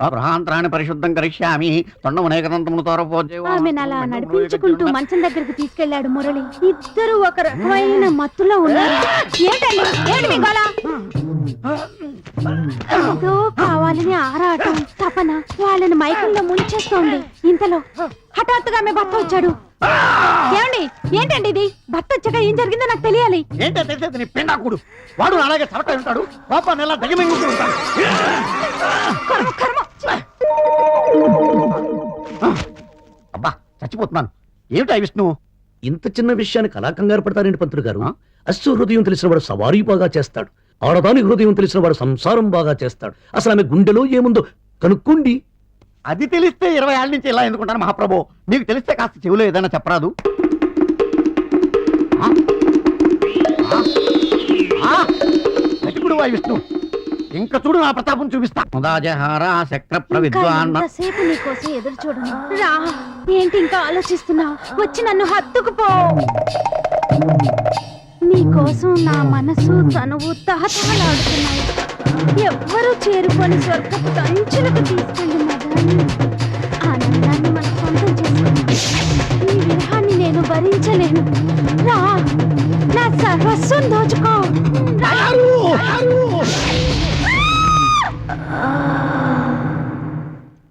అబ్రహాంతరాన్ని పరిశుద్ధం కరిష్యామి తొండమునేకదంతమును తోరపోజేవో. ఆమెను అలా నడిపించుకుంటూ మంచం దగ్గరికి తీసుకెళ్లాడు మురళి. ఇద్దరు ఒక రకమైన మత్తులో ఉన్నారు. ఏంటండి ఏంటి మీ గోల? ఏదో కావాలని ఆరాటం తపన వాళ్ళని మైకంలో ముంచేస్తోంది. ఇంతలో హఠాత్తుగా ఆమె భర్త వచ్చాడు. ఏమండి ఏంటండి ఇది? భర్త వచ్చాక ఏం జరిగిందో నాకు తెలియాలి. ఏంటో తెలిసేది నీ పిండాకుడు. వాడు అలాగే చవట ఉంటాడు, పాపాన్ని ఎలా దగిమింగుతూ ఉంటాడు. కర్మ కర్మ. అబ్బా చచ్చిపోతున్నాను. ఏమిటా విష్ణు? ఇంత చిన్న విషయానికి అలా కంగారు పడతారేంటి పంతులు గారు? అశ్వ హృదయం తెలిసిన వాడు సవారీ బాగా చేస్తాడు, ఆడదాని హృదయం తెలిసిన వాడు సంసారం బాగా చేస్తాడు. అసలు ఆమె గుండెలో ఏముందో కనుక్కోండి. అది తెలిస్తే 20 ఏళ్ళ నుంచి ఇలా ఎందుకుంటాను మహాప్రభు. నీకు తెలిస్తే కాస్త చెవులో ఏదైనా చెప్పరాదు? చచ్చిపుడు విష్ణు, ఇంకా చూడు నా ప్రతాపం చూపిస్తా. ముదాజహార శక్ర ప్రవిద్వాన్. సేపు నీకోసం ఎదురు చూడను రా. ఏంటి ఇంకా ఆలోచిస్తున్నావు? వచ్చి నన్ను హత్తుకుపో. నీకోసం నా మనసు తనువు తహతహలాడుతున్నాయి. ఎవ్వరూ చేరుకొని స్వర్గపు కంచులకు తీసుకెళ్ళి మదాన్ని ఆనందాన్ని మన సొంతం చేసుకుని ఈ విరహాన్ని నేను భరించలేను. రా, నా సర్వస్వం దోచుకో.